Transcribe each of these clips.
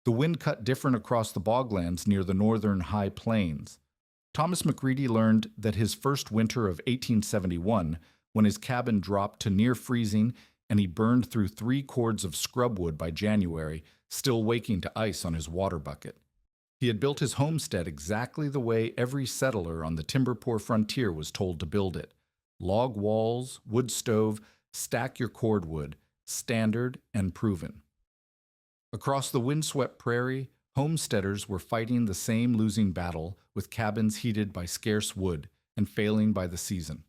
The wind cut different across the boglands near the northern high plains. Thomas McReady learned that his first winter of 1871, when his cabin dropped to near freezing and he burned through 3 cords of scrub wood by January, still waking to ice on his water bucket. He had built his homestead exactly the way every settler on the timber-poor frontier was told to build it. Log walls, wood stove, stack your cordwood, standard and proven. Across the windswept prairie, homesteaders were fighting the same losing battle with cabins heated by scarce wood and failing by the season.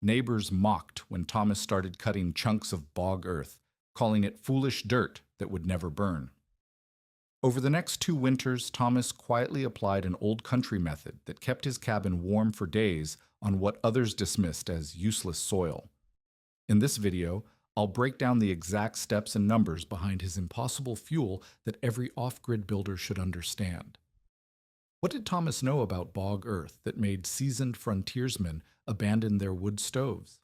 Neighbors mocked when Thomas started cutting chunks of bog earth, calling it foolish dirt that would never burn. Over the next 2 winters, Thomas quietly applied an old country method that kept his cabin warm for days on what others dismissed as useless soil. In this video, I'll break down the exact steps and numbers behind his impossible fuel that every off-grid builder should understand. What did Thomas know about bog earth that made seasoned frontiersmen abandon their wood stoves?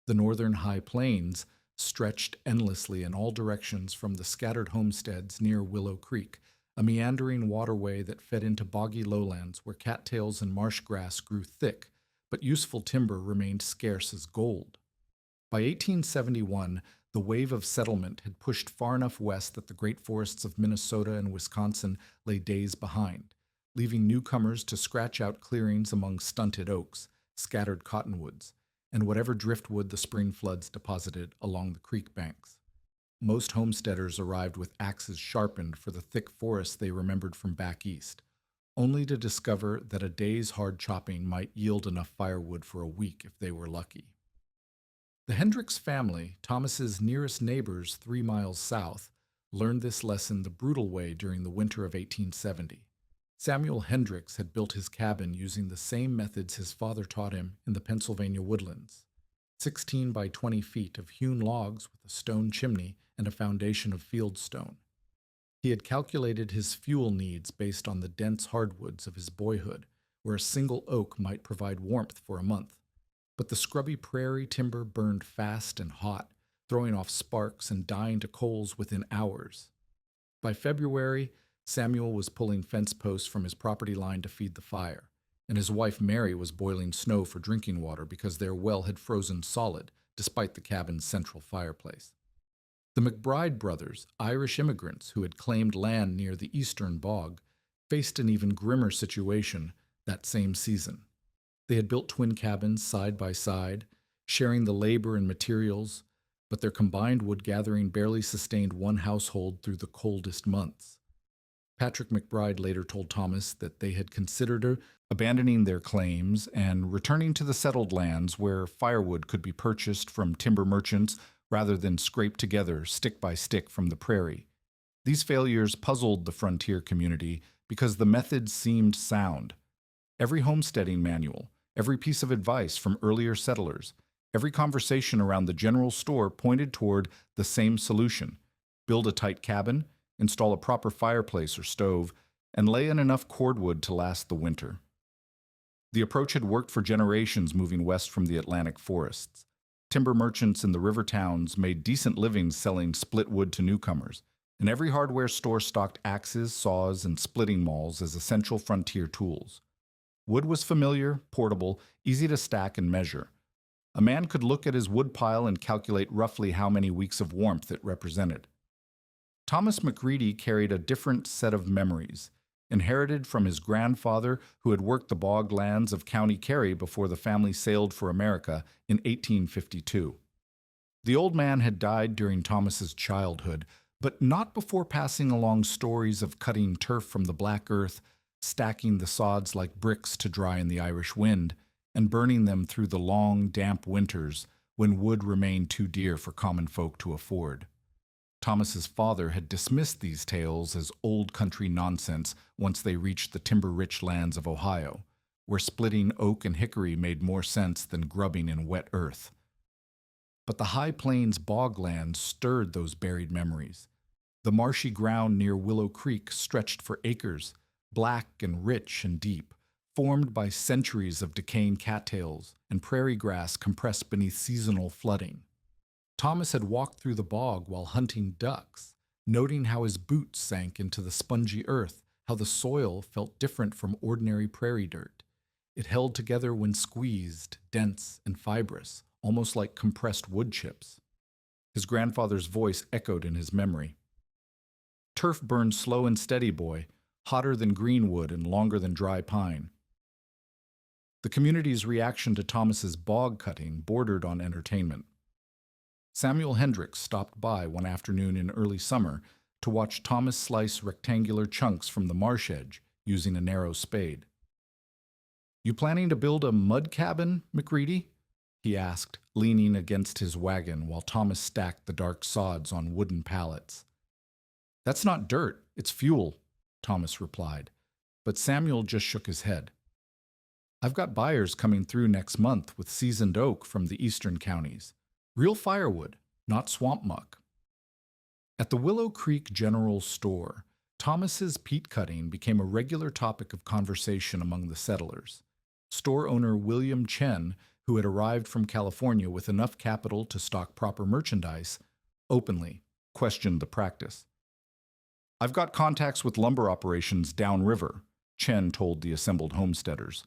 The northern high plains stretched endlessly in all directions from the scattered homesteads near Willow Creek, a meandering waterway that fed into boggy lowlands where cattails and marsh grass grew thick, but useful timber remained scarce as gold. By 1871, the wave of settlement had pushed far enough west that the great forests of Minnesota and Wisconsin lay days behind, leaving newcomers to scratch out clearings among stunted oaks, scattered cottonwoods, and whatever driftwood the spring floods deposited along the creek banks. Most homesteaders arrived with axes sharpened for the thick forests they remembered from back east, only to discover that a day's hard chopping might yield enough firewood for a week if they were lucky. The Hendricks family, Thomas's nearest neighbors 3 miles south, learned this lesson the brutal way during the winter of 1870. Samuel Hendricks had built his cabin using the same methods his father taught him in the Pennsylvania woodlands. 16 by 20 feet of hewn logs with a stone chimney and a foundation of field stone. He had calculated his fuel needs based on the dense hardwoods of his boyhood, where a single oak might provide warmth for a month. But the scrubby prairie timber burned fast and hot, throwing off sparks and dying to coals within hours. By February, Samuel was pulling fence posts from his property line to feed the fire, and his wife Mary was boiling snow for drinking water because their well had frozen solid, despite the cabin's central fireplace. The McBride brothers, Irish immigrants who had claimed land near the eastern bog, faced an even grimmer situation that same season. They had built twin cabins side by side, sharing the labor and materials, but their combined wood gathering barely sustained one household through the coldest months. Patrick McBride later told Thomas that they had considered abandoning their claims and returning to the settled lands where firewood could be purchased from timber merchants rather than scraped together stick by stick from the prairie. These failures puzzled the frontier community because the methods seemed sound. Every homesteading manual, every piece of advice from earlier settlers, every conversation around the general store pointed toward the same solution: build a tight cabin, install a proper fireplace or stove, and lay in enough cordwood to last the winter. The approach had worked for generations moving west from the Atlantic forests. Timber merchants in the river towns made decent livings selling split wood to newcomers, and every hardware store stocked axes, saws, and splitting mauls as essential frontier tools. Wood was familiar, portable, easy to stack and measure. A man could look at his wood pile and calculate roughly how many weeks of warmth it represented. Thomas McReady carried a different set of memories, inherited from his grandfather who had worked the bog lands of County Kerry before the family sailed for America in 1852. The old man had died during Thomas's childhood, but not before passing along stories of cutting turf from the black earth, stacking the sods like bricks to dry in the Irish wind, and burning them through the long, damp winters when wood remained too dear for common folk to afford. Thomas's father had dismissed these tales as old country nonsense once they reached the timber-rich lands of Ohio, where splitting oak and hickory made more sense than grubbing in wet earth. But the high plains boglands stirred those buried memories. The marshy ground near Willow Creek stretched for acres, black and rich and deep, formed by centuries of decaying cattails and prairie grass compressed beneath seasonal flooding. Thomas had walked through the bog while hunting ducks, noting how his boots sank into the spongy earth, how the soil felt different from ordinary prairie dirt. It held together when squeezed, dense and fibrous, almost like compressed wood chips. His grandfather's voice echoed in his memory. Turf burned slow and steady, boy, hotter than green wood and longer than dry pine. The community's reaction to Thomas's bog cutting bordered on entertainment. Samuel Hendricks stopped by one afternoon in early summer to watch Thomas slice rectangular chunks from the marsh edge using a narrow spade. "You planning to build a mud cabin, McCready?" he asked, leaning against his wagon while Thomas stacked the dark sods on wooden pallets. "That's not dirt, it's fuel," Thomas replied, but Samuel just shook his head. "I've got buyers coming through next month with seasoned oak from the eastern counties. Real firewood, not swamp muck." At the Willow Creek General Store, Thomas's peat cutting became a regular topic of conversation among the settlers. Store owner William Chen, who had arrived from California with enough capital to stock proper merchandise, openly questioned the practice. "I've got contacts with lumber operations downriver," Chen told the assembled homesteaders.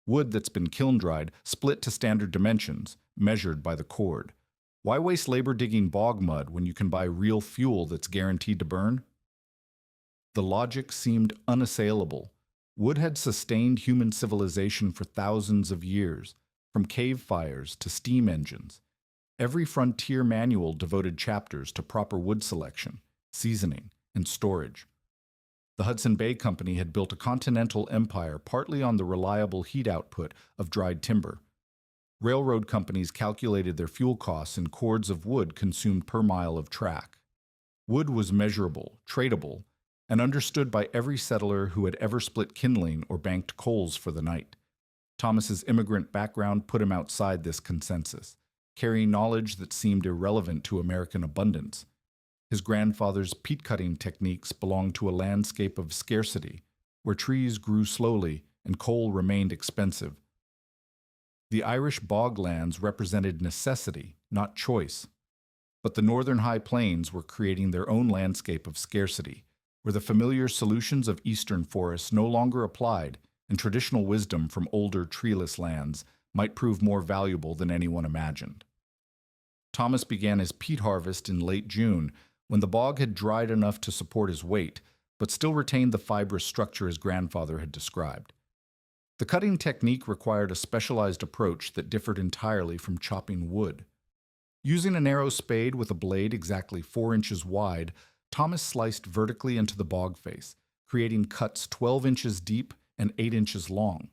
"Wood that's been kiln-dried, split to standard dimensions, measured by the cord. Why waste labor digging bog mud when you can buy real fuel that's guaranteed to burn?" The logic seemed unassailable. Wood had sustained human civilization for thousands of years, from cave fires to steam engines. Every frontier manual devoted chapters to proper wood selection, seasoning, and storage. The Hudson Bay Company had built a continental empire partly on the reliable heat output of dried timber. Railroad companies calculated their fuel costs in cords of wood consumed per mile of track. Wood was measurable, tradable, and understood by every settler who had ever split kindling or banked coals for the night. Thomas's immigrant background put him outside this consensus, carrying knowledge that seemed irrelevant to American abundance. His grandfather's peat-cutting techniques belonged to a landscape of scarcity, where trees grew slowly and coal remained expensive. The Irish boglands represented necessity, not choice. But the northern high plains were creating their own landscape of scarcity, where the familiar solutions of eastern forests no longer applied, and traditional wisdom from older treeless lands might prove more valuable than anyone imagined. Thomas began his peat harvest in late June, when the bog had dried enough to support his weight, but still retained the fibrous structure his grandfather had described. The cutting technique required a specialized approach that differed entirely from chopping wood. Using a narrow spade with a blade exactly 4 inches wide, Thomas sliced vertically into the bog face, creating cuts 12 inches deep and 8 inches long.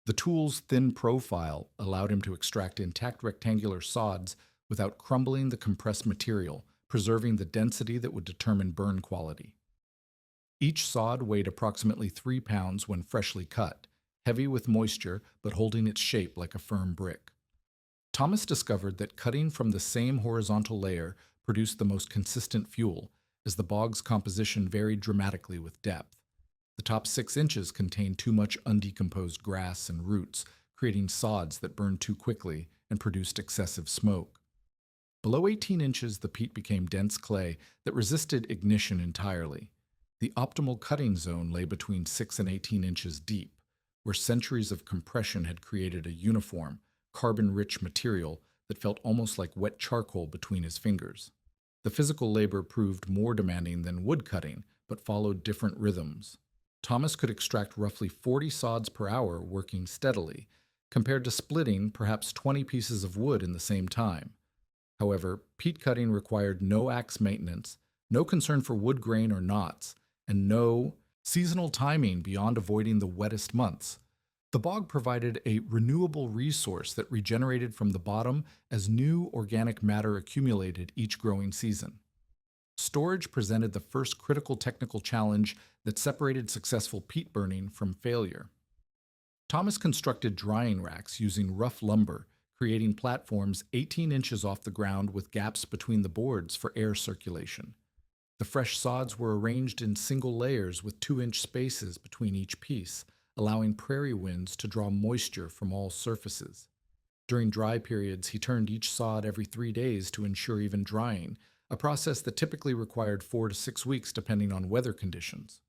The tool's thin profile allowed him to extract intact rectangular sods without crumbling the compressed material, preserving the density that would determine burn quality. Each sod weighed approximately 3 pounds when freshly cut, heavy with moisture but holding its shape like a firm brick. Thomas discovered that cutting from the same horizontal layer produced the most consistent fuel, as the bog's composition varied dramatically with depth. The top 6 inches contained too much undecomposed grass and roots, creating sods that burned too quickly and produced excessive smoke. Below 18 inches, the peat became dense clay that resisted ignition entirely. The optimal cutting zone lay between 6 and 18 inches deep, where centuries of compression had created a uniform, carbon-rich material that felt almost like wet charcoal between his fingers. The physical labor proved more demanding than wood cutting, but followed different rhythms. Thomas could extract roughly 40 sods per hour working steadily, compared to splitting perhaps 20 pieces of wood in the same time. However, peat cutting required no axe maintenance, no concern for wood grain or knots, and no seasonal timing beyond avoiding the wettest months. The bog provided a renewable resource that regenerated from the bottom as new organic matter accumulated each growing season. Storage presented the first critical technical challenge that separated successful peat burning from failure. Thomas constructed drying racks using rough lumber, creating platforms 18 inches off the ground with gaps between the boards for air circulation. The fresh sods were arranged in single layers with 2-inch spaces between each piece, allowing prairie winds to draw moisture from all surfaces. During dry periods, he turned each sod every 3 days to ensure even drying, a process that typically required 4 to 6 weeks depending on weather conditions.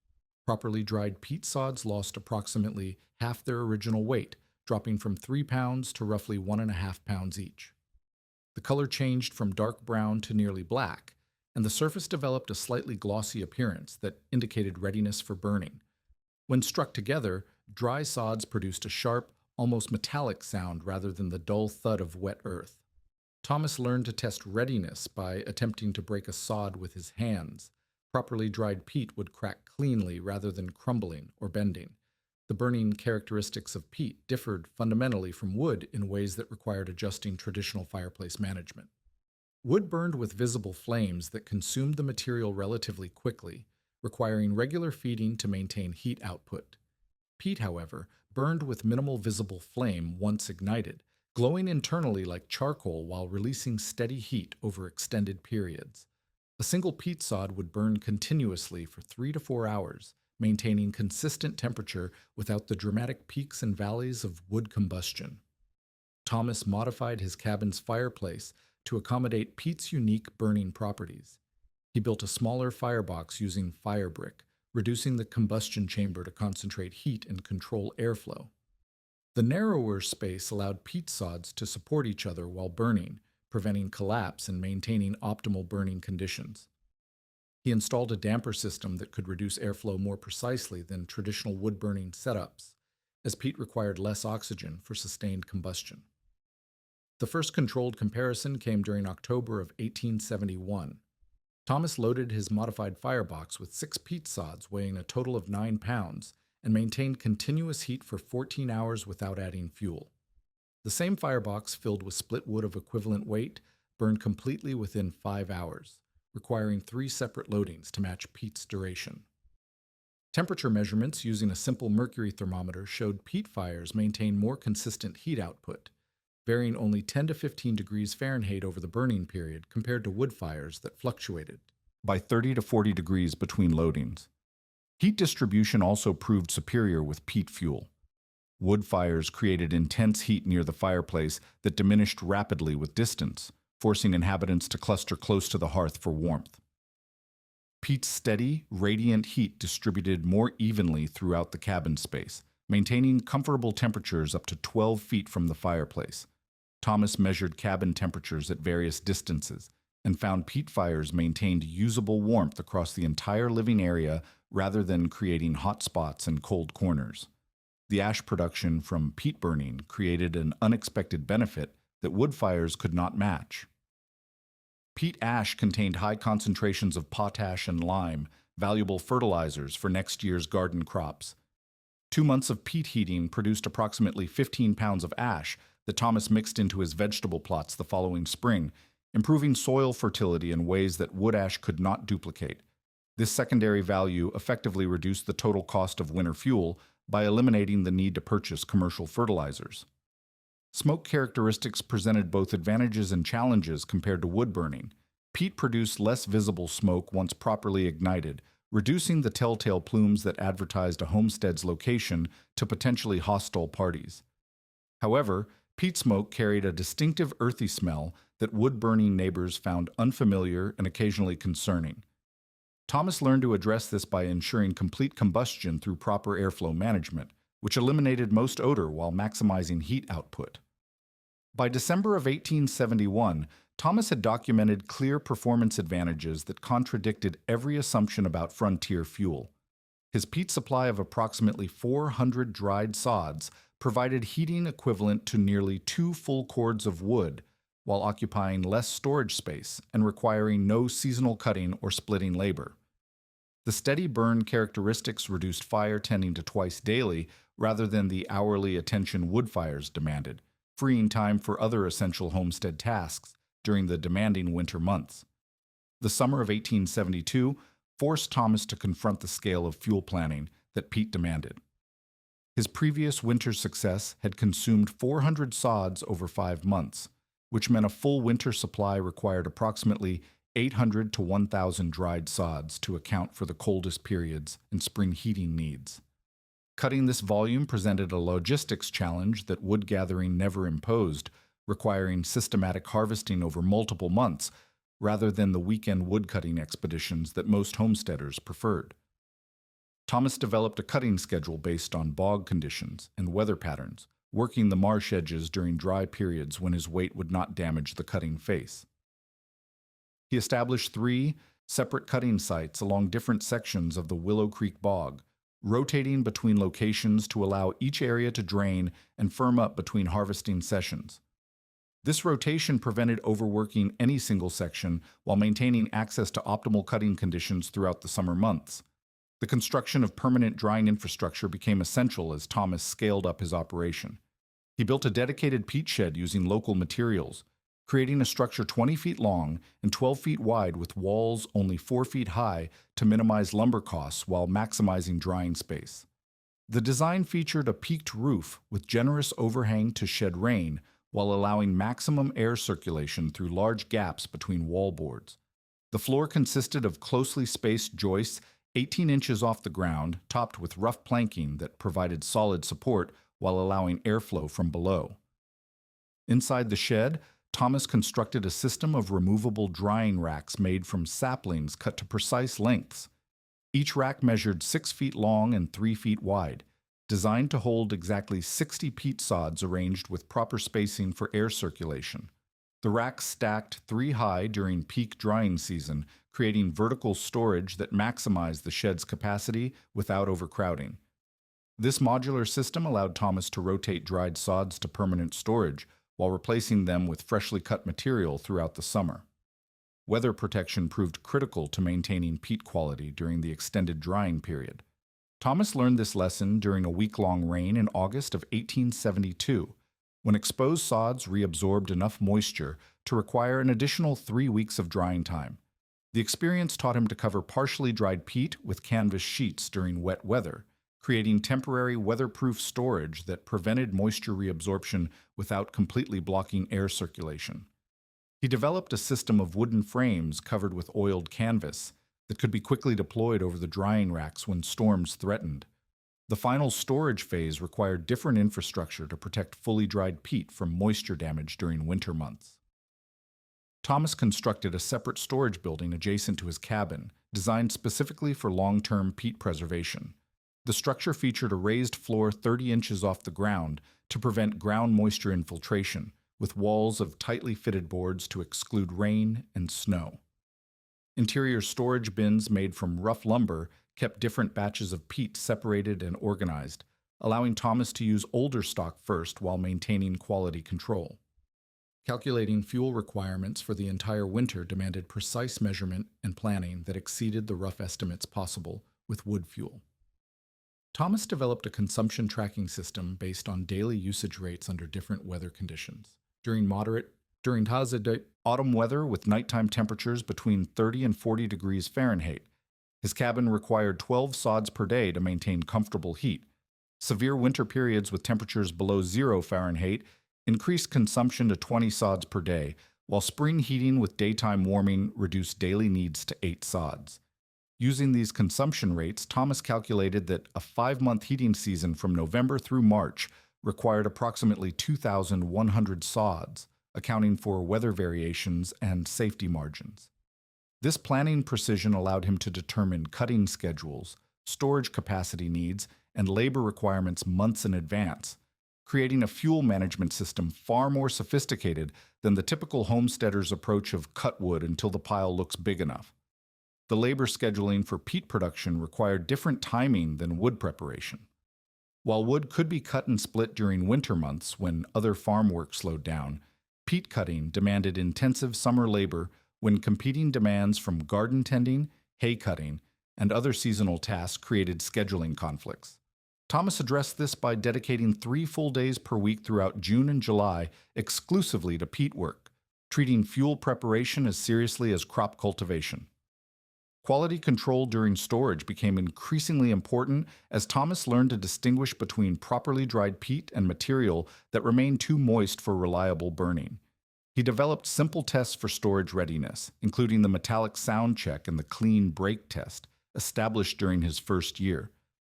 Properly dried peat sods lost approximately half their original weight, dropping from 3 pounds to roughly 1.5 pounds each. The color changed from dark brown to nearly black, and the surface developed a slightly glossy appearance that indicated readiness for burning. When struck together, dry sods produced a sharp, almost metallic sound rather than the dull thud of wet earth. Thomas learned to test readiness by attempting to break a sod with his hands. Properly dried peat would crack cleanly rather than crumbling or bending. The burning characteristics of peat differed fundamentally from wood in ways that required adjusting traditional fireplace management. Wood burned with visible flames that consumed the material relatively quickly, requiring regular feeding to maintain heat output. Peat, however, burned with minimal visible flame once ignited, glowing internally like charcoal while releasing steady heat over extended periods. A single peat sod would burn continuously for 3 to 4 hours, maintaining consistent temperature without the dramatic peaks and valleys of wood combustion. Thomas modified his cabin's fireplace to accommodate peat's unique burning properties. He built a smaller firebox using fire brick, reducing the combustion chamber to concentrate heat and control airflow. The narrower space allowed peat sods to support each other while burning, preventing collapse and maintaining optimal burning conditions. He installed a damper system that could reduce airflow more precisely than traditional wood-burning setups, as peat required less oxygen for sustained combustion. The first controlled comparison came during October of 1871. Thomas loaded his modified firebox with 6 peat sods weighing a total of 9 pounds and maintained continuous heat for 14 hours without adding fuel. The same firebox filled with split wood of equivalent weight burned completely within 5 hours, requiring 3 separate loadings to match peat's duration. Temperature measurements using a simple mercury thermometer showed peat fires maintain more consistent heat output, varying only 10 to 15 degrees Fahrenheit over the burning period compared to wood fires that fluctuated by 30 to 40 degrees between loadings. Heat distribution also proved superior with peat fuel. Wood fires created intense heat near the fireplace that diminished rapidly with distance, forcing inhabitants to cluster close to the hearth for warmth. Peat's steady, radiant heat distributed more evenly throughout the cabin space, maintaining comfortable temperatures up to 12 feet from the fireplace. Thomas measured cabin temperatures at various distances and found peat fires maintained usable warmth across the entire living area rather than creating hot spots and cold corners. The ash production from peat burning created an unexpected benefit that wood fires could not match. Peat ash contained high concentrations of potash and lime, valuable fertilizers for next year's garden crops. 2 months of peat heating produced approximately 15 pounds of ash that Thomas mixed into his vegetable plots the following spring, improving soil fertility in ways that wood ash could not duplicate. This secondary value effectively reduced the total cost of winter fuel by eliminating the need to purchase commercial fertilizers. Smoke characteristics presented both advantages and challenges compared to wood burning. Peat produced less visible smoke once properly ignited, reducing the telltale plumes that advertised a homestead's location to potentially hostile parties. However, peat smoke carried a distinctive earthy smell that wood-burning neighbors found unfamiliar and occasionally concerning. Thomas learned to address this by ensuring complete combustion through proper airflow management, which eliminated most odor while maximizing heat output. By December of 1871, Thomas had documented clear performance advantages that contradicted every assumption about frontier fuel. His peat supply of approximately 400 dried sods provided heating equivalent to nearly 2 full cords of wood, while occupying less storage space and requiring no seasonal cutting or splitting labor. The steady burn characteristics reduced fire tending to twice daily rather than the hourly attention wood fires demanded, freeing time for other essential homestead tasks during the demanding winter months. The summer of 1872 forced Thomas to confront the scale of fuel planning that peat demanded. His previous winter success had consumed 400 sods over 5 months, which meant a full winter supply required approximately 800 to 1,000 dried sods to account for the coldest periods and spring heating needs. Cutting this volume presented a logistics challenge that wood gathering never imposed, requiring systematic harvesting over multiple months, rather than the weekend woodcutting expeditions that most homesteaders preferred. Thomas developed a cutting schedule based on bog conditions and weather patterns, working the marsh edges during dry periods when his weight would not damage the cutting face. He established 3 separate cutting sites along different sections of the Willow Creek bog, rotating between locations to allow each area to drain and firm up between harvesting sessions. This rotation prevented overworking any single section while maintaining access to optimal cutting conditions throughout the summer months. The construction of permanent drying infrastructure became essential as Thomas scaled up his operation. He built a dedicated peat shed using local materials, creating a structure 20 feet long and 12 feet wide with walls only 4 feet high to minimize lumber costs while maximizing drying space. The design featured a peaked roof with generous overhang to shed rain while allowing maximum air circulation through large gaps between wall boards. The floor consisted of closely spaced joists 18 inches off the ground, topped with rough planking that provided solid support while allowing airflow from below. Inside the shed, Thomas constructed a system of removable drying racks made from saplings cut to precise lengths. Each rack measured 6 feet long and 3 feet wide, designed to hold exactly 60 peat sods arranged with proper spacing for air circulation. The racks stacked 3 high during peak drying season, creating vertical storage that maximized the shed's capacity without overcrowding. This modular system allowed Thomas to rotate dried sods to permanent storage while replacing them with freshly cut material throughout the summer. Weather protection proved critical to maintaining peat quality during the extended drying period. Thomas learned this lesson during a week-long rain in August of 1872, when exposed sods reabsorbed enough moisture to require an additional 3 weeks of drying time. The experience taught him to cover partially dried peat with canvas sheets during wet weather, creating temporary weatherproof storage that prevented moisture reabsorption without completely blocking air circulation. He developed a system of wooden frames covered with oiled canvas that could be quickly deployed over the drying racks when storms threatened. The final storage phase required different infrastructure to protect fully dried peat from moisture damage during winter months. Thomas constructed a separate storage building adjacent to his cabin, designed specifically for long-term peat preservation. The structure featured a raised floor 30 inches off the ground to prevent ground moisture infiltration, with walls of tightly fitted boards to exclude rain and snow. Interior storage bins made from rough lumber kept different batches of peat separated and organized, allowing Thomas to use older stock first while maintaining quality control. Calculating fuel requirements for the entire winter demanded precise measurement and planning that exceeded the rough estimates possible with wood fuel. Thomas developed a consumption tracking system based on daily usage rates under different weather conditions. During autumn weather with nighttime temperatures between 30 and 40 degrees Fahrenheit, his cabin required 12 sods per day to maintain comfortable heat. Severe winter periods with temperatures below 0 Fahrenheit increased consumption to 20 sods per day, while spring heating with daytime warming reduced daily needs to 8 sods. Using these consumption rates, Thomas calculated that a 5-month heating season from November through March required approximately 2,100 sods, accounting for weather variations and safety margins. This planning precision allowed him to determine cutting schedules, storage capacity needs, and labor requirements months in advance, creating a fuel management system far more sophisticated than the typical homesteader's approach of cut wood until the pile looks big enough. The labor scheduling for peat production required different timing than wood preparation. While wood could be cut and split during winter months when other farm work slowed down, peat cutting demanded intensive summer labor when competing demands from garden tending, hay cutting, and other seasonal tasks created scheduling conflicts. Thomas addressed this by dedicating 3 full days per week throughout June and July exclusively to peat work, treating fuel preparation as seriously as crop cultivation. Quality control during storage became increasingly important as Thomas learned to distinguish between properly dried peat and material that remained too moist for reliable burning. He developed simple tests for storage readiness, including the metallic sound check and the clean break test, established during his first year,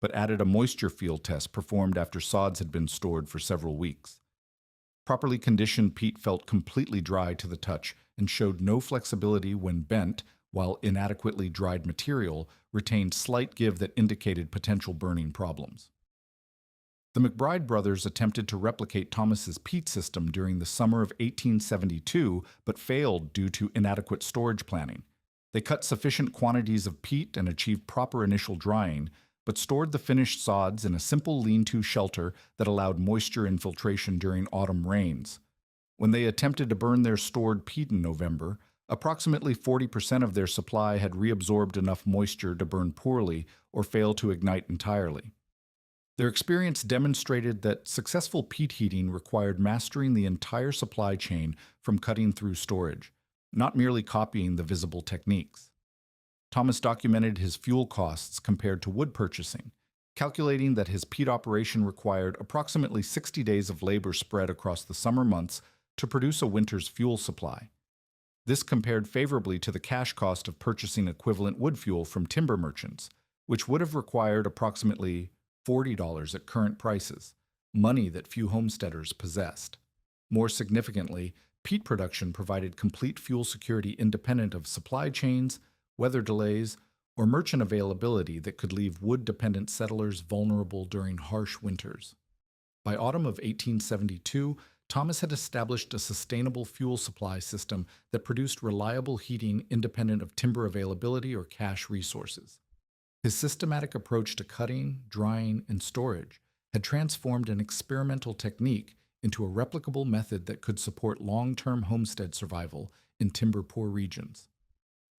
but added a moisture field test performed after sods had been stored for several weeks. Properly conditioned peat felt completely dry to the touch and showed no flexibility when bent, while inadequately dried material retained slight give that indicated potential burning problems. The McBride brothers attempted to replicate Thomas's peat system during the summer of 1872, but failed due to inadequate storage planning. They cut sufficient quantities of peat and achieved proper initial drying, but stored the finished sods in a simple lean-to shelter that allowed moisture infiltration during autumn rains. When they attempted to burn their stored peat in November, approximately 40% of their supply had reabsorbed enough moisture to burn poorly or fail to ignite entirely. Their experience demonstrated that successful peat heating required mastering the entire supply chain from cutting through storage, not merely copying the visible techniques. Thomas documented his fuel costs compared to wood purchasing, calculating that his peat operation required approximately 60 days of labor spread across the summer months to produce a winter's fuel supply. This compared favorably to the cash cost of purchasing equivalent wood fuel from timber merchants, which would have required approximately $40 at current prices, money that few homesteaders possessed. More significantly, peat production provided complete fuel security independent of supply chains, weather delays, or merchant availability that could leave wood-dependent settlers vulnerable during harsh winters. By autumn of 1872, Thomas had established a sustainable fuel supply system that produced reliable heating independent of timber availability or cash resources. His systematic approach to cutting, drying, and storage had transformed an experimental technique into a replicable method that could support long-term homestead survival in timber-poor regions.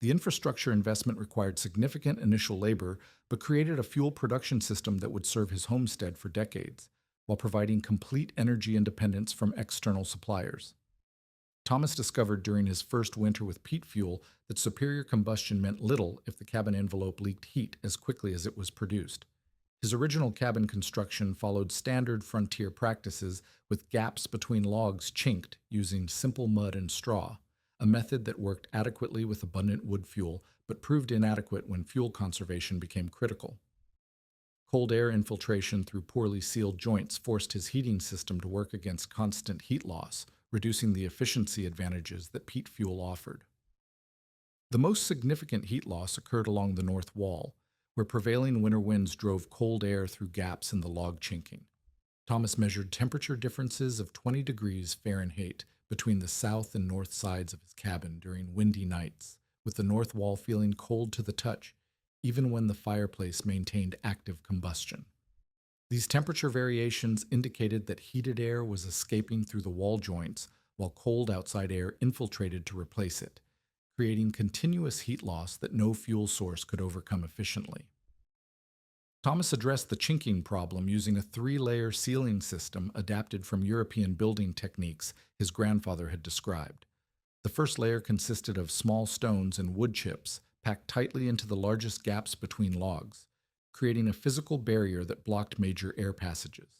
The infrastructure investment required significant initial labor, but created a fuel production system that would serve his homestead for decades, while providing complete energy independence from external suppliers. Thomas discovered during his first winter with peat fuel that superior combustion meant little if the cabin envelope leaked heat as quickly as it was produced. His original cabin construction followed standard frontier practices with gaps between logs chinked using simple mud and straw, a method that worked adequately with abundant wood fuel but proved inadequate when fuel conservation became critical. Cold air infiltration through poorly sealed joints forced his heating system to work against constant heat loss, reducing the efficiency advantages that peat fuel offered. The most significant heat loss occurred along the north wall, where prevailing winter winds drove cold air through gaps in the log chinking. Thomas measured temperature differences of 20 degrees Fahrenheit between the south and north sides of his cabin during windy nights, with the north wall feeling cold to the touch, even when the fireplace maintained active combustion. These temperature variations indicated that heated air was escaping through the wall joints, while cold outside air infiltrated to replace it, creating continuous heat loss that no fuel source could overcome efficiently. Thomas addressed the chinking problem using a 3-layer sealing system adapted from European building techniques his grandfather had described. The first layer consisted of small stones and wood chips packed tightly into the largest gaps between logs, creating a physical barrier that blocked major air passages.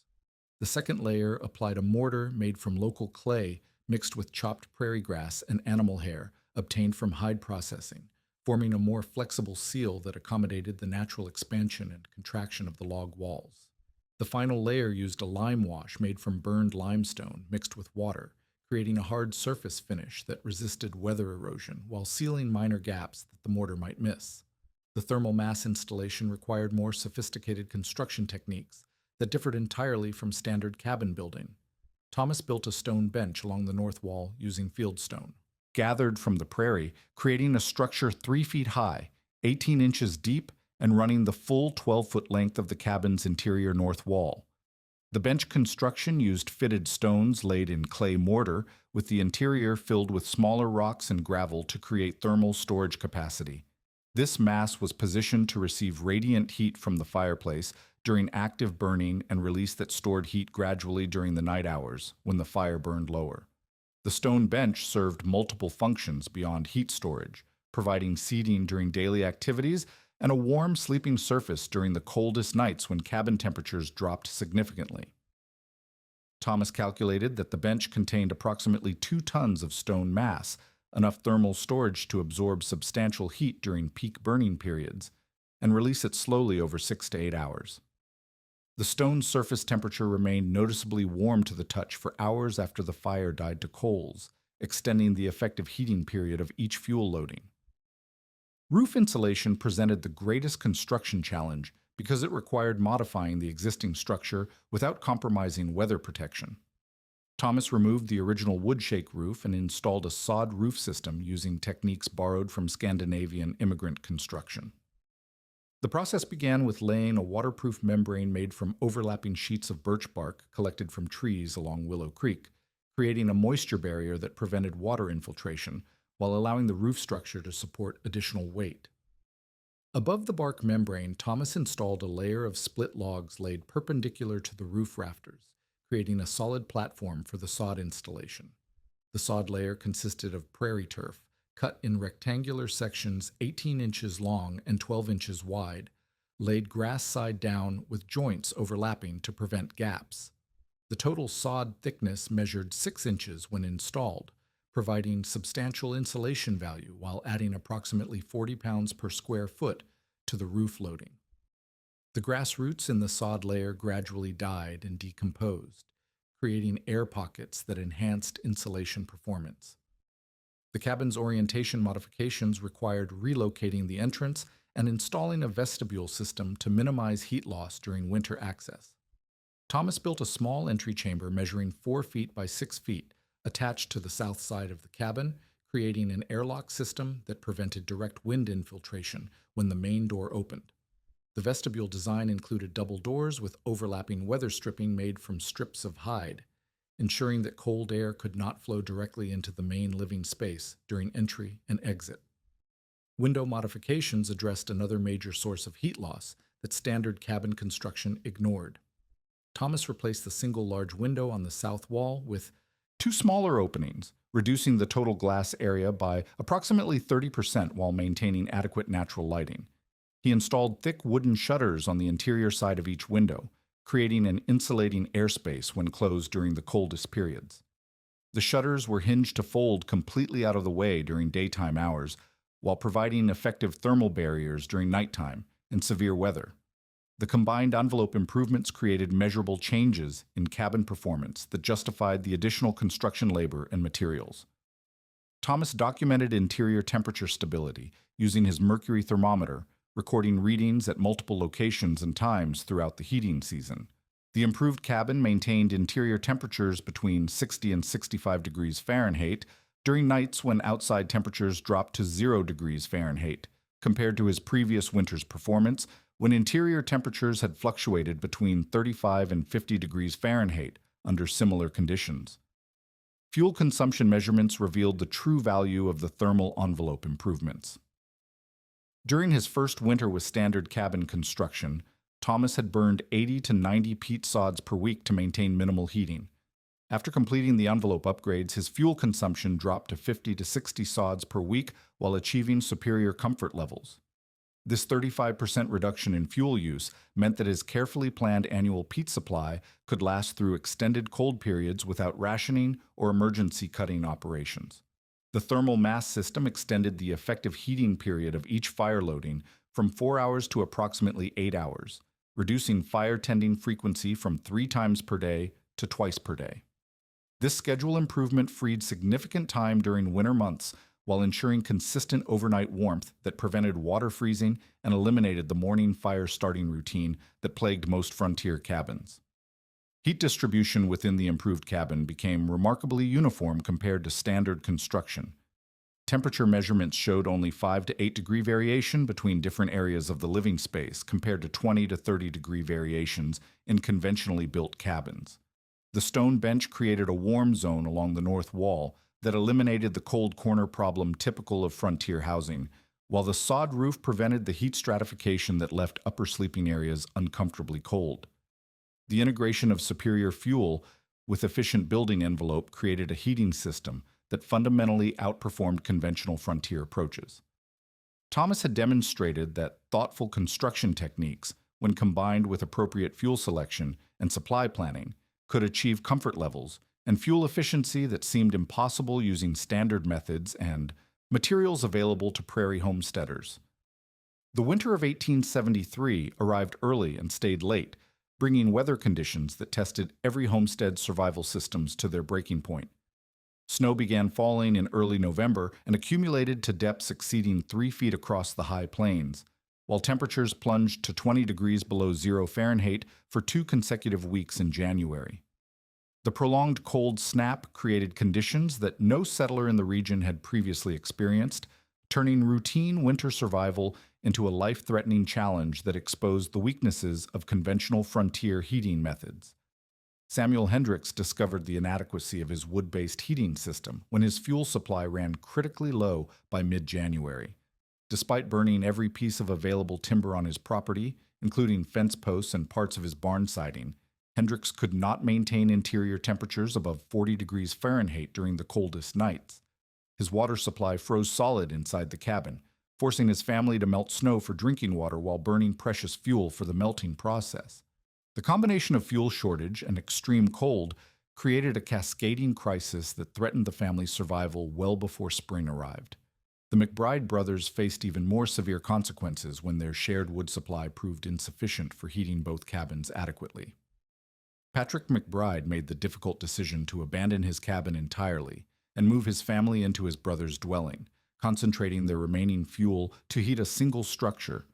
The second layer applied a mortar made from local clay mixed with chopped prairie grass and animal hair obtained from hide processing, forming a more flexible seal that accommodated the natural expansion and contraction of the log walls. The final layer used a lime wash made from burned limestone mixed with water, creating a hard surface finish that resisted weather erosion while sealing minor gaps that the mortar might miss. The thermal mass installation required more sophisticated construction techniques that differed entirely from standard cabin building. Thomas built a stone bench along the north wall using fieldstone, gathered from the prairie, creating a structure 3 feet high, 18 inches deep, and running the full 12-foot length of the cabin's interior north wall. The bench construction used fitted stones laid in clay mortar, with the interior filled with smaller rocks and gravel to create thermal storage capacity. This mass was positioned to receive radiant heat from the fireplace during active burning and release that stored heat gradually during the night hours when the fire burned lower. The stone bench served multiple functions beyond heat storage, providing seating during daily activities and a warm sleeping surface during the coldest nights when cabin temperatures dropped significantly. Thomas calculated that the bench contained approximately 2 tons of stone mass, enough thermal storage to absorb substantial heat during peak burning periods, and release it slowly over 6 to 8 hours. The stone's surface temperature remained noticeably warm to the touch for hours after the fire died to coals, extending the effective heating period of each fuel loading. Roof insulation presented the greatest construction challenge because it required modifying the existing structure without compromising weather protection. Thomas removed the original wood-shake roof and installed a sod roof system using techniques borrowed from Scandinavian immigrant construction. The process began with laying a waterproof membrane made from overlapping sheets of birch bark collected from trees along Willow Creek, creating a moisture barrier that prevented water infiltration while allowing the roof structure to support additional weight. Above the bark membrane, Thomas installed a layer of split logs laid perpendicular to the roof rafters, creating a solid platform for the sod installation. The sod layer consisted of prairie turf, cut in rectangular sections 18 inches long and 12 inches wide, laid grass side down with joints overlapping to prevent gaps. The total sod thickness measured 6 inches when installed, providing substantial insulation value while adding approximately 40 pounds per square foot to the roof loading. The grass roots in the sod layer gradually died and decomposed, creating air pockets that enhanced insulation performance. The cabin's orientation modifications required relocating the entrance and installing a vestibule system to minimize heat loss during winter access. Thomas built a small entry chamber measuring 4 feet by 6 feet attached to the south side of the cabin, creating an airlock system that prevented direct wind infiltration when the main door opened. The vestibule design included double doors with overlapping weather stripping made from strips of hide, ensuring that cold air could not flow directly into the main living space during entry and exit. Window modifications addressed another major source of heat loss that standard cabin construction ignored. Thomas replaced the single large window on the south wall with 2 smaller openings, reducing the total glass area by approximately 30% while maintaining adequate natural lighting. He installed thick wooden shutters on the interior side of each window, creating an insulating airspace when closed during the coldest periods. The shutters were hinged to fold completely out of the way during daytime hours, while providing effective thermal barriers during nighttime and severe weather. The combined envelope improvements created measurable changes in cabin performance that justified the additional construction labor and materials. Thomas documented interior temperature stability using his mercury thermometer, recording readings at multiple locations and times throughout the heating season. The improved cabin maintained interior temperatures between 60 and 65 degrees Fahrenheit during nights when outside temperatures dropped to 0 degrees Fahrenheit, compared to his previous winter's performance when interior temperatures had fluctuated between 35 and 50 degrees Fahrenheit under similar conditions. Fuel consumption measurements revealed the true value of the thermal envelope improvements. During his first winter with standard cabin construction, Thomas had burned 80 to 90 peat sods per week to maintain minimal heating. After completing the envelope upgrades, his fuel consumption dropped to 50 to 60 sods per week while achieving superior comfort levels. This 35% reduction in fuel use meant that his carefully planned annual peat supply could last through extended cold periods without rationing or emergency cutting operations. The thermal mass system extended the effective heating period of each fire loading from 4 hours to approximately 8 hours, reducing fire tending frequency from 3 times per day to twice per day. This schedule improvement freed significant time during winter months while ensuring consistent overnight warmth that prevented water freezing and eliminated the morning fire starting routine that plagued most frontier cabins. Heat distribution within the improved cabin became remarkably uniform compared to standard construction. Temperature measurements showed only 5 to 8 degree variation between different areas of the living space compared to 20 to 30 degree variations in conventionally built cabins. The stone bench created a warm zone along the north wall that eliminated the cold corner problem typical of frontier housing, while the sod roof prevented the heat stratification that left upper sleeping areas uncomfortably cold. The integration of superior fuel with efficient building envelope created a heating system that fundamentally outperformed conventional frontier approaches. Thomas had demonstrated that thoughtful construction techniques, when combined with appropriate fuel selection and supply planning, could achieve comfort levels and fuel efficiency that seemed impossible using standard methods and materials available to prairie homesteaders. The winter of 1873 arrived early and stayed late, bringing weather conditions that tested every homestead's survival systems to their breaking point. Snow began falling in early November and accumulated to depths exceeding 3 feet across the high plains, while temperatures plunged to 20 degrees below 0 Fahrenheit for 2 consecutive weeks in January. The prolonged cold snap created conditions that no settler in the region had previously experienced, turning routine winter survival into a life-threatening challenge that exposed the weaknesses of conventional frontier heating methods. Samuel Hendricks discovered the inadequacy of his wood-based heating system when his fuel supply ran critically low by mid-January. Despite burning every piece of available timber on his property, including fence posts and parts of his barn siding, Hendricks could not maintain interior temperatures above 40 degrees Fahrenheit during the coldest nights. His water supply froze solid inside the cabin, forcing his family to melt snow for drinking water while burning precious fuel for the melting process. The combination of fuel shortage and extreme cold created a cascading crisis that threatened the family's survival well before spring arrived. The McBride brothers faced even more severe consequences when their shared wood supply proved insufficient for heating both cabins adequately. Patrick McBride made the difficult decision to abandon his cabin entirely and move his family into his brother's dwelling, concentrating their remaining fuel to heat a single structure.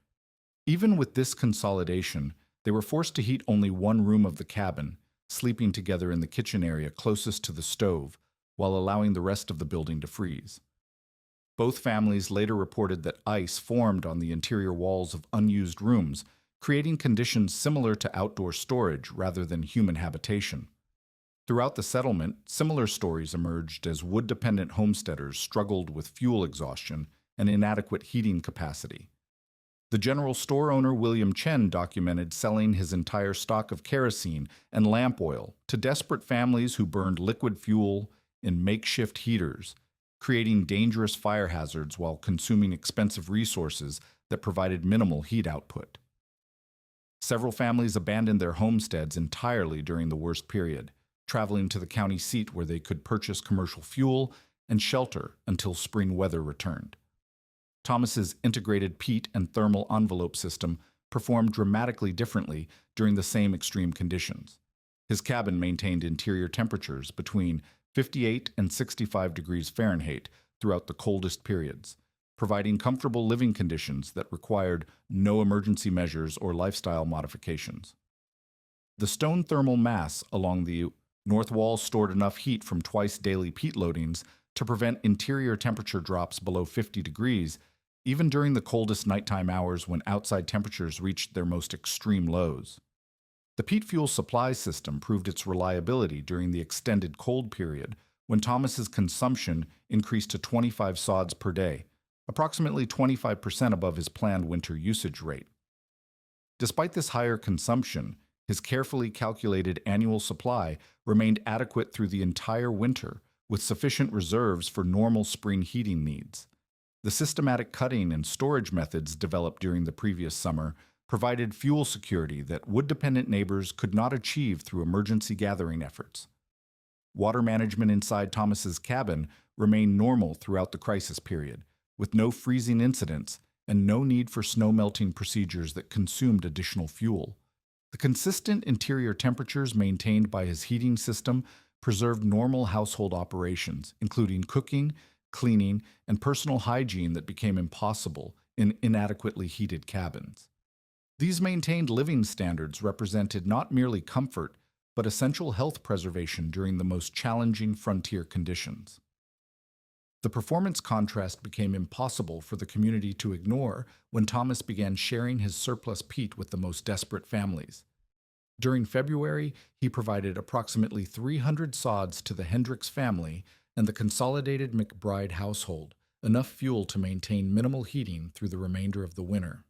Even with this consolidation, they were forced to heat only one room of the cabin, sleeping together in the kitchen area closest to the stove, while allowing the rest of the building to freeze. Both families later reported that ice formed on the interior walls of unused rooms, creating conditions similar to outdoor storage rather than human habitation. Throughout the settlement, similar stories emerged as wood-dependent homesteaders struggled with fuel exhaustion and inadequate heating capacity. The general store owner William Chen documented selling his entire stock of kerosene and lamp oil to desperate families who burned liquid fuel in makeshift heaters, creating dangerous fire hazards while consuming expensive resources that provided minimal heat output. Several families abandoned their homesteads entirely during the worst period, traveling to the county seat where they could purchase commercial fuel and shelter until spring weather returned. Thomas's integrated peat and thermal envelope system performed dramatically differently during the same extreme conditions. His cabin maintained interior temperatures between 58 and 65 degrees Fahrenheit throughout the coldest periods, providing comfortable living conditions that required no emergency measures or lifestyle modifications. The stone thermal mass along the north wall stored enough heat from twice daily peat loadings to prevent interior temperature drops below 50 degrees, even during the coldest nighttime hours when outside temperatures reached their most extreme lows. The peat fuel supply system proved its reliability during the extended cold period when Thomas's consumption increased to 25 sods per day, approximately 25% above his planned winter usage rate. Despite this higher consumption, his carefully calculated annual supply remained adequate through the entire winter, with sufficient reserves for normal spring heating needs. The systematic cutting and storage methods developed during the previous summer provided fuel security that wood-dependent neighbors could not achieve through emergency gathering efforts. Water management inside Thomas's cabin remained normal throughout the crisis period, with no freezing incidents and no need for snow melting procedures that consumed additional fuel. The consistent interior temperatures maintained by his heating system preserved normal household operations, including cooking, cleaning, and personal hygiene that became impossible in inadequately heated cabins. These maintained living standards represented not merely comfort, but essential health preservation during the most challenging frontier conditions. The performance contrast became impossible for the community to ignore when Thomas began sharing his surplus peat with the most desperate families. During February, he provided approximately 300 sods to the Hendricks family and the consolidated McBride household, enough fuel to maintain minimal heating through the remainder of the winter.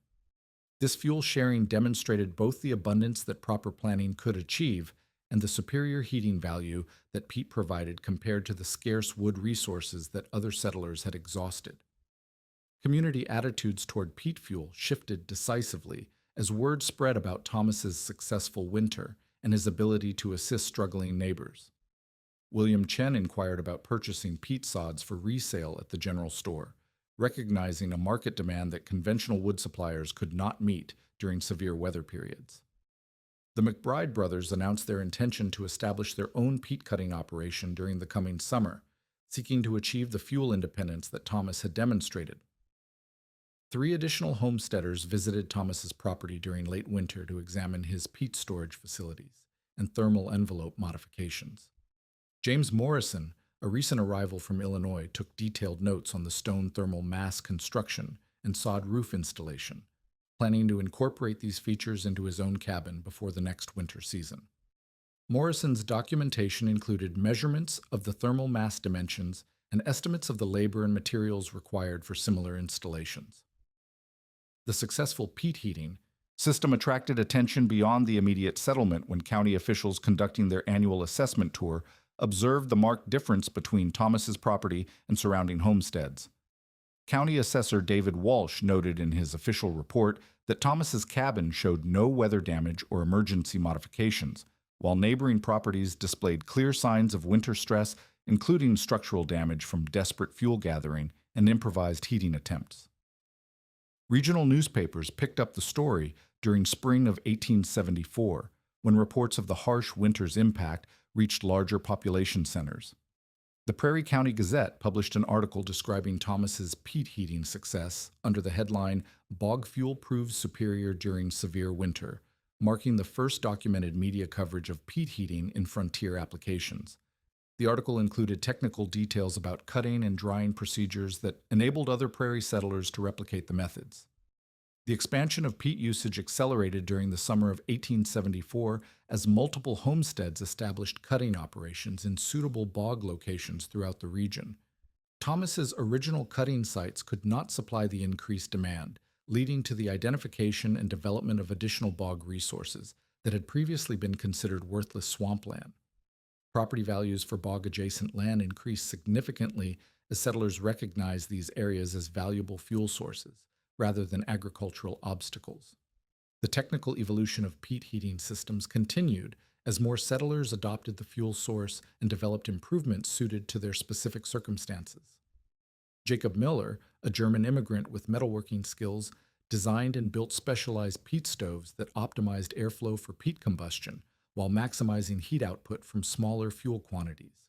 This fuel sharing demonstrated both the abundance that proper planning could achieve and the superior heating value that peat provided compared to the scarce wood resources that other settlers had exhausted. Community attitudes toward peat fuel shifted decisively as word spread about Thomas's successful winter and his ability to assist struggling neighbors. William Chen inquired about purchasing peat sods for resale at the general store, recognizing a market demand that conventional wood suppliers could not meet during severe weather periods. The McBride brothers announced their intention to establish their own peat cutting operation during the coming summer, seeking to achieve the fuel independence that Thomas had demonstrated. 3 additional homesteaders visited Thomas's property during late winter to examine his peat storage facilities and thermal envelope modifications. James Morrison, a recent arrival from Illinois, took detailed notes on the stone thermal mass construction and sod roof installation, planning to incorporate these features into his own cabin before the next winter season. Morrison's documentation included measurements of the thermal mass dimensions and estimates of the labor and materials required for similar installations. The successful peat heating system attracted attention beyond the immediate settlement when county officials conducting their annual assessment tour observed the marked difference between Thomas's property and surrounding homesteads. County Assessor David Walsh noted in his official report that Thomas's cabin showed no weather damage or emergency modifications, while neighboring properties displayed clear signs of winter stress, including structural damage from desperate fuel gathering and improvised heating attempts. Regional newspapers picked up the story during spring of 1874, when reports of the harsh winter's impact reached larger population centers. The Prairie County Gazette published an article describing Thomas's peat heating success under the headline, "Bog Fuel Proves Superior During Severe Winter," marking the first documented media coverage of peat heating in frontier applications. The article included technical details about cutting and drying procedures that enabled other prairie settlers to replicate the methods. The expansion of peat usage accelerated during the summer of 1874 as multiple homesteads established cutting operations in suitable bog locations throughout the region. Thomas's original cutting sites could not supply the increased demand, leading to the identification and development of additional bog resources that had previously been considered worthless swampland. Property values for bog-adjacent land increased significantly as settlers recognized these areas as valuable fuel sources, rather than agricultural obstacles. The technical evolution of peat heating systems continued as more settlers adopted the fuel source and developed improvements suited to their specific circumstances. Jacob Miller, a German immigrant with metalworking skills, designed and built specialized peat stoves that optimized airflow for peat combustion while maximizing heat output from smaller fuel quantities.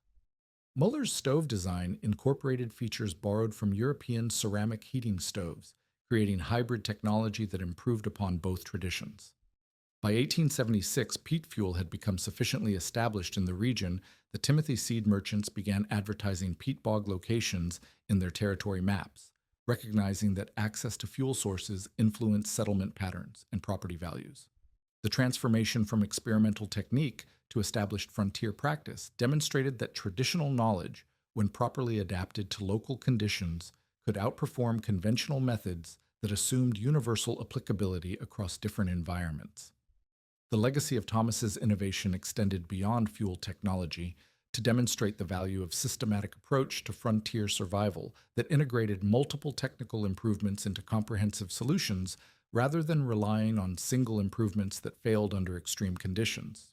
Muller's stove design incorporated features borrowed from European ceramic heating stoves, creating hybrid technology that improved upon both traditions. By 1876, peat fuel had become sufficiently established in the region that Timothy seed merchants began advertising peat bog locations in their territory maps, recognizing that access to fuel sources influenced settlement patterns and property values. The transformation from experimental technique to established frontier practice demonstrated that traditional knowledge, when properly adapted to local conditions, could outperform conventional methods that assumed universal applicability across different environments. The legacy of Thomas's innovation extended beyond fuel technology to demonstrate the value of systematic approach to frontier survival that integrated multiple technical improvements into comprehensive solutions rather than relying on single improvements that failed under extreme conditions.